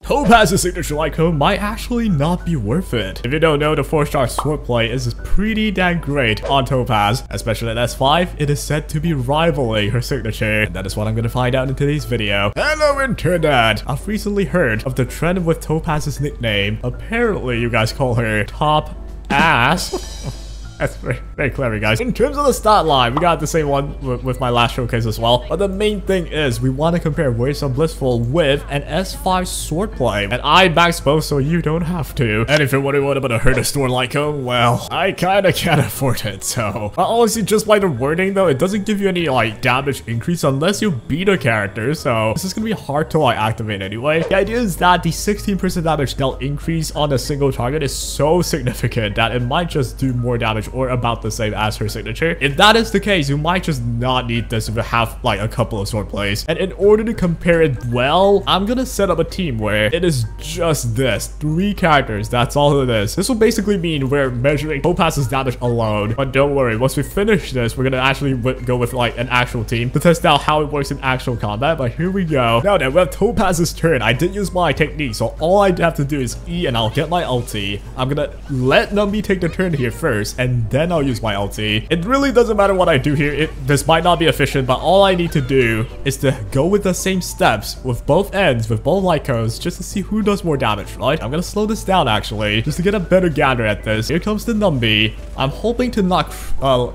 Topaz's signature icon might actually not be worth it. If you don't know, the 4-star Swordplay is pretty damn great on Topaz, especially at S5. It is said to be rivaling her signature, and that is what I'm gonna find out in today's video. Hello internet! I've recently heard of the trend with Topaz's nickname. Apparently you guys call her Top Ass. That's very clever, guys. In terms of the stat line, we got the same one with my last showcase as well. But the main thing is we want to compare Worrisome Blissful with an S5 Swordplay. And I max both so you don't have to. And if you're wondering what about a hurt a store like well, I kinda can't afford it, so. Honestly, just by the wording though, it doesn't give you any like damage increase unless you beat a character. So this is gonna be hard to like activate anyway. The idea is that the 16% damage dealt increase on a single target is so significant that it might just do more damage or about the same as her signature. If that is the case, you might just not need this if you have like a couple of sword plays. And in order to compare it well, I'm gonna set up a team where it is just this. 3 characters, that's all it is. This will basically mean we're measuring Topaz's damage alone. But don't worry, once we finish this, we're gonna actually go with like an actual team to test out how it works in actual combat. But here we go. Now then, we have Topaz's turn. I did use my technique, so all I have to do is E and I'll get my ulti. I'm gonna let Numby take the turn here first, and then I'll use my ulti. It really doesn't matter what I do here. This might not be efficient, but all I need to do is to go with the same steps with both ends, with both light cones, just to see who does more damage, right? I'm gonna slow this down actually, just to get a better gather at this. Here comes the Numby. I'm hoping to not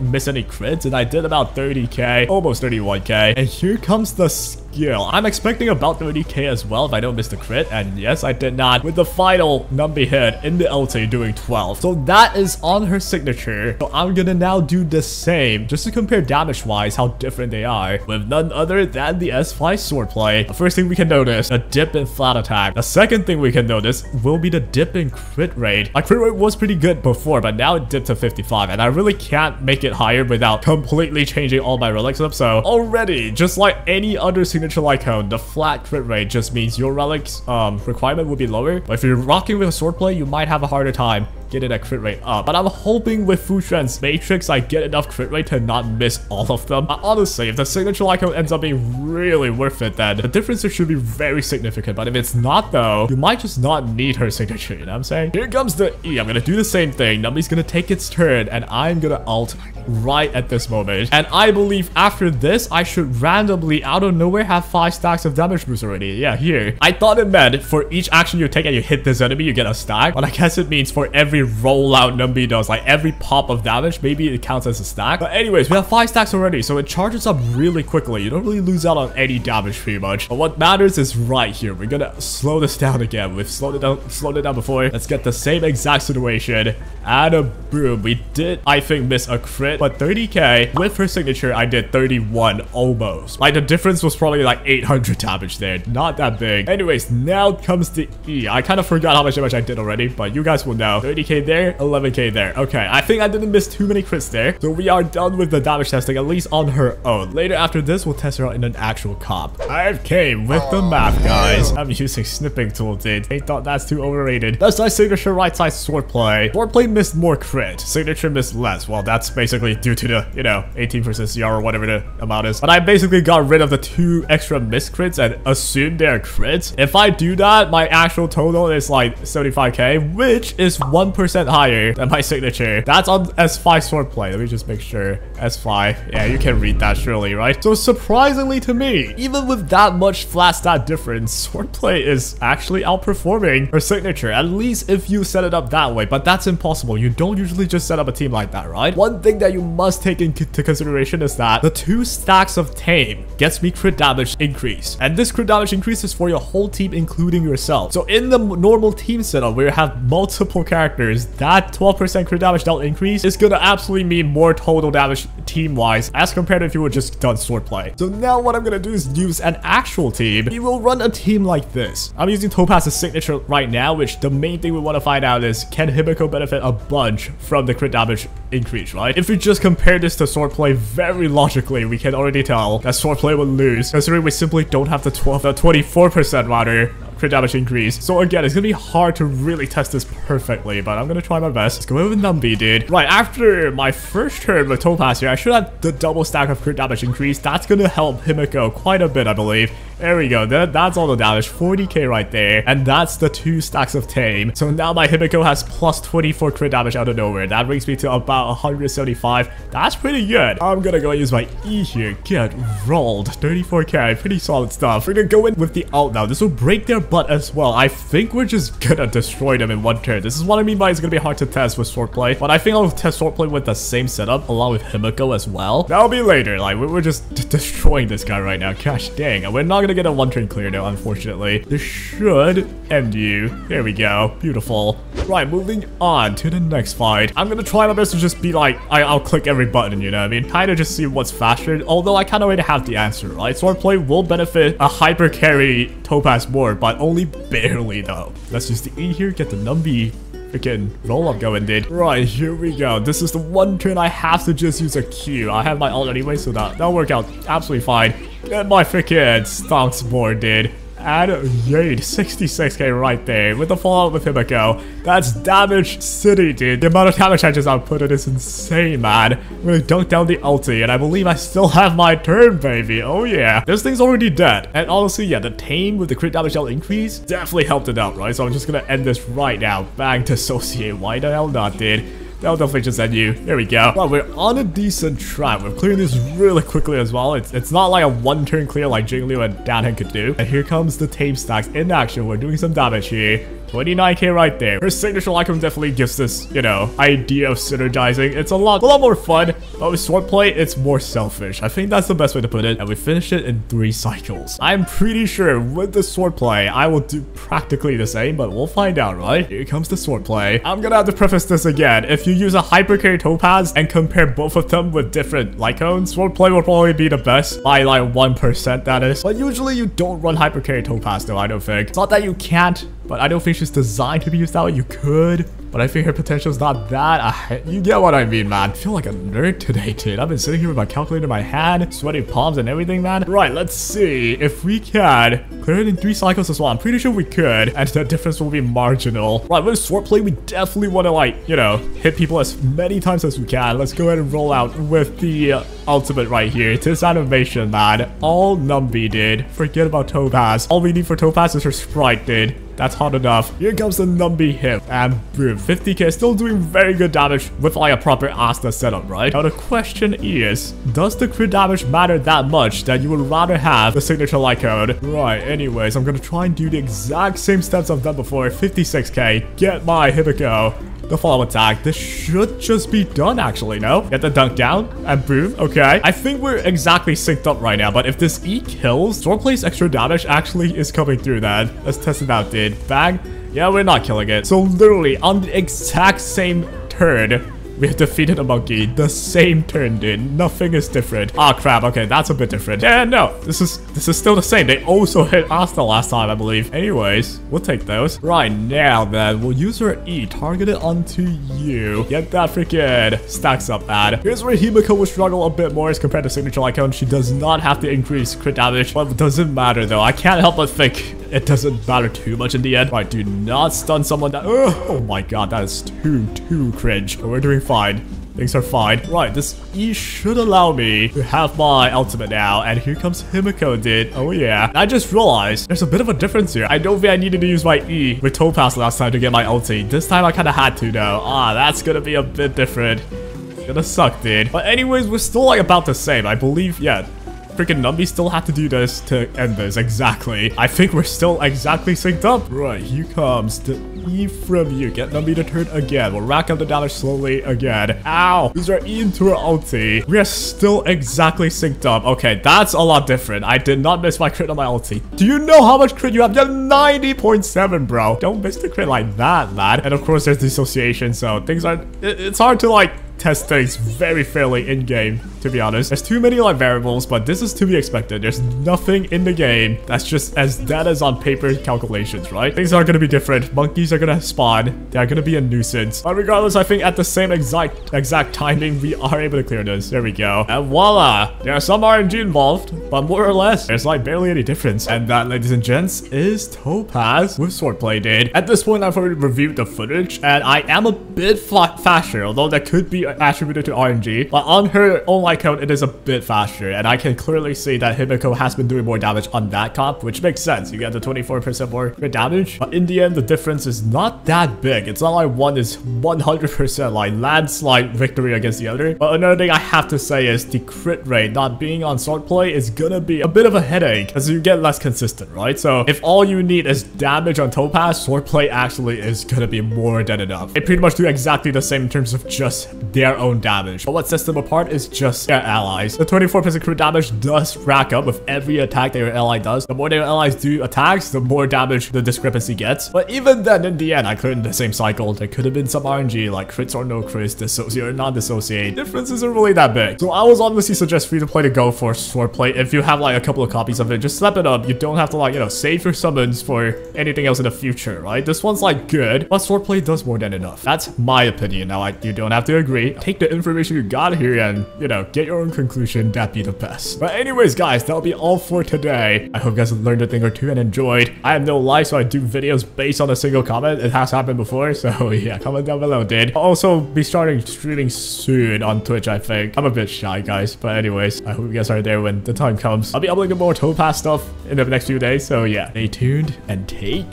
miss any crits, and I did about 30k, almost 31k. And here comes the skill. I'm expecting about 30k as well if I don't miss the crit, and yes, I did not, with the final Numby hit in the ulti doing 12. So that is on her signature. So I'm gonna now do the same, just to compare damage wise how different they are, with none other than the S5 Swordplay. The first thing we can notice, a dip in flat attack. The second thing we can notice will be the dip in crit rate. My crit rate was pretty good before, but now it dipped to 55, and I really can't make it higher without completely changing all my relics up. So already, just like any other signature icon, the flat crit rate just means your relics requirement will be lower. But if you're rocking with a Swordplay, you might have a harder time getting that crit rate up. But I'm hoping with Fu Shen's Matrix I get enough crit rate to not miss all of them. Honestly, if the signature icon ends up being really worth it, then the difference should be very significant. But if it's not though, you might just not need her signature, you know what I'm saying? Here comes the E. I'm gonna do the same thing. Numby's gonna take its turn, and I'm gonna ult right at this moment. And I believe after this, I should randomly, out of nowhere, have 5 stacks of damage boost already. Yeah, here. I thought it meant for each action you take and you hit this enemy, you get a stack. But I guess it means for every rollout Numby does, like every pop of damage, maybe it counts as a stack. But anyways, we have 5 stacks already, so it charges up really quickly. You don't really lose out on any damage pretty much. But what matters is right here. We're gonna slow this down again. We've slowed it down before. Let's get the same exact situation. And boom, we did, I think, miss a crit, but 30k with her signature, I did 31 almost. Like the difference was probably like 800 damage there. Not that big. Anyways, now comes the E. I kind of forgot how much damage I did already, but you guys will know. 30k there, 11k there. Okay, I think I didn't miss too many crits there. So we are done with the damage testing, at least on her own. Later after this, we'll test her out in an actual comp. 5k with the math, guys. I'm using snipping tool, dude. They thought that's too overrated. Left side signature, right side Swordplay. Swordplay missed more crit. Signature missed less. Well, that's basically due to the, you know, 18% CR or whatever the amount is. But I basically got rid of the 2 extra missed crits and assumed they're crits. If I do that, my actual total is like 75k, which is 1% higher than my signature. That's on S5 Swordplay. Let me just make sure. S5. Yeah, you can read that surely, right? So surprisingly to me, even with that much flat stat difference, Swordplay is actually outperforming her signature, at least if you set it up that way. But that's impossible. You don't usually just set up a team like that, right? One thing that you must take into consideration is that the 2 stacks of Tame gets me crit damage increase, and this crit damage increase is for your whole team, including yourself. So in the normal team setup where you have multiple characters, that 12% crit damage dealt increase is gonna absolutely mean more total damage team-wise as compared to if you would just done Swordplay. So now what I'm gonna do is use an actual team. We will run a team like this. I'm using Topaz's signature right now, which the main thing we want to find out is, can Himiko benefit a bunch from the crit damage increase, right? If we just compare this to Swordplay, very logically, we can already tell that Swordplay will lose, considering we simply don't have the 24% rather crit damage increase. So again, it's gonna be hard to really test this perfectly, but I'm gonna try my best. Let's go over with Numby, dude. Right, after my first turn with Topaz here, I should have the double stack of crit damage increase. That's gonna help Himiko quite a bit, I believe. There we go. That's all the damage. 40k right there. And that's the 2 stacks of Tame. So now my Himiko has plus 24 crit damage out of nowhere. That brings me to about 175. That's pretty good. I'm gonna go and use my E here. Get rolled. 34k. Pretty solid stuff. We're gonna go in with the ult now. This will break their butt as well. I think we're just gonna destroy them in one turn. This is what I mean by it's gonna be hard to test with Swordplay. But I think I'll test Swordplay with the same setup along with Himiko as well. That'll be later. Like, we're just destroying this guy right now. Gosh dang. And we're not gonna get a 1 turn clear though, unfortunately. This should end you. There we go. Beautiful. Right, moving on to the next fight. I'm gonna try my best to just be like, I'll click every button, you know what I mean? Kind of just see what's faster, although I kind of already have the answer, right? Swordplay will benefit a hyper carry Topaz more, but only barely though. Let's use the E here, get the Numby freaking roll up going, dude. Right, here we go. This is the 1 turn I have to just use a Q. I have my ult anyway, so that'll work out absolutely fine. Get my freaking stonks board, dude. And yay, 66k right there with the fallout with Himiko. That's damage city, dude. The amount of damage I just outputted is insane, man. I'm gonna dunk down the ulti, and I believe I still have my turn, baby. Oh yeah, this thing's already dead. And honestly, yeah, the Tame with the crit damage out increase definitely helped it out, right? So I'm just gonna end this right now. Bang, dissociate. Why the hell not, dude? That'll definitely just end you. There we go. Well, we're on a decent track. We're clearing this really quickly as well. It's not like a 1 turn clear like Jingliu and Danhen could do. And here comes the Tame stacks in action. We're doing some damage here. 29k right there. Her signature icon definitely gives this, you know, idea of synergizing. It's a lot more fun, but with Swordplay, it's more selfish. I think that's the best way to put it. And we finished it in 3 cycles. I'm pretty sure with the Swordplay, I will do practically the same, but we'll find out, right? Here comes the Swordplay. I'm gonna have to preface this again. If you use a hypercarry Topaz and compare both of them with different icons, Swordplay will probably be the best by like 1%, that is. But usually you don't run hypercarry Topaz though, I don't think. It's not that you can't, but I don't think she's designed to be used that way. You could, but I think her potential is not that. You get what I mean, man. I feel like a nerd today, dude. I've been sitting here with my calculator in my hand, sweaty palms and everything, man. Right, let's see if we can clear it in 3 cycles as well. I'm pretty sure we could, and the difference will be marginal. Right, with Swordplay, we definitely want to, like, you know, hit people as many times as we can. Let's go ahead and roll out with the ultimate right here. This animation, man. All Numby, dude. Forget about Topaz. All we need for Topaz is her sprite, dude. That's hot enough. Here comes the Numby hit. And boom, 50k. Still doing very good damage with like a proper Asta setup, right? Now the question is, does the crit damage matter that much that you would rather have the signature light code? Right, anyways, I'm gonna try and do the exact same steps I've done before. 56k. Get my Himiko. The follow attack. This should just be done, actually, no? Get the dunk down, and boom. Okay. I think we're exactly synced up right now, but if this E kills, Swordplay's extra damage actually is coming through then. Let's test it out, dude. Bang. Yeah, we're not killing it. So literally, on the exact same turn, we have defeated a monkey. The same turn, dude. Nothing is different. Ah, crap. Okay, that's a bit different. Yeah, no. This is still the same. They also hit Asta last time, I believe. Anyways, we'll take those. Right now, then, we'll use our E. Target it onto you. Get that freaking stacks up, ad. Here's where Himiko will struggle a bit more as compared to signature icon. She does not have to increase crit damage, but it doesn't matter, though. I can't help but think it doesn't matter too much in the end. Right, do not stun someone that... Oh my god, that is too cringe. But we're doing fine. Things are fine. Right, this E should allow me to have my ultimate now. And here comes Himiko, dude. Oh yeah. I just realized there's a bit of a difference here. I don't think I needed to use my E with Topaz last time to get my ulti. This time I kind of had to, though. Ah, that's gonna be a bit different. It's gonna suck, dude. But anyways, we're still like about the same. I believe, yeah. Freaking Numby still had to do this to end this. Exactly. I think we're still exactly synced up. Right, here comes the E from you. Get Numby to turn again. We'll rack up the damage slowly again. Ow. Use our E into our ulti. We are still exactly synced up. Okay, that's a lot different. I did not miss my crit on my ulti. Do you know how much crit you have? You have 90.7, bro. Don't miss the crit like that, man. And of course, there's dissociation, so things are... It's hard to, like, test things very fairly in-game. to be honest. There's too many like variables, but this is to be expected. There's nothing in the game that's just as dead as on paper calculations, right? Things are gonna be different. Monkeys are gonna spawn. They're gonna be a nuisance. But regardless, I think at the same exact timing, we are able to clear this. There we go. And voila! There's some RNG involved, but more or less, there's like barely any difference. And that, ladies and gents, is Topaz with Swordplay did. At this point, I've already reviewed the footage, and I am a bit faster, although that could be attributed to RNG. But on her own account, it is a bit faster, and I can clearly see that Himiko has been doing more damage on that comp, which makes sense. You get the 24% more damage, but in the end, the difference is not that big. It's not like one is 100% like landslide victory against the other. But another thing I have to say is the crit rate not being on Swordplay is gonna be a bit of a headache as you get less consistent, right? So if all you need is damage on Topaz, Swordplay actually is gonna be more than enough. They pretty much do exactly the same in terms of just their own damage. But what sets them apart is just their allies. The 24% crit damage does rack up with every attack that your ally does. The more their allies do attacks, the more damage the discrepancy gets. But even then, in the end, I cleared in the same cycle. There could have been some RNG, like crits or no crits, dissociate or non-dissociate. Differences are really that big. So I was honestly suggest free to play to go for Swordplay. If you have like a couple of copies of it, just slap it up. You don't have to like, you know, save your summons for anything else in the future, right? This one's like good, but Swordplay does more than enough. That's my opinion. Now, you don't have to agree. Take the information you got here and, you know, get your own conclusion. That'd be the best. But anyways, guys, that'll be all for today. I hope you guys learned a thing or two and enjoyed. I have no life, so I do videos based on a single comment. It has happened before, so yeah, comment down below, dude. I'll also be starting streaming soon on Twitch, I think. I'm a bit shy, guys, but anyways, I hope you guys are there when the time comes. I'll be uploading more Topaz stuff in the next few days, so yeah, stay tuned and take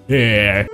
care.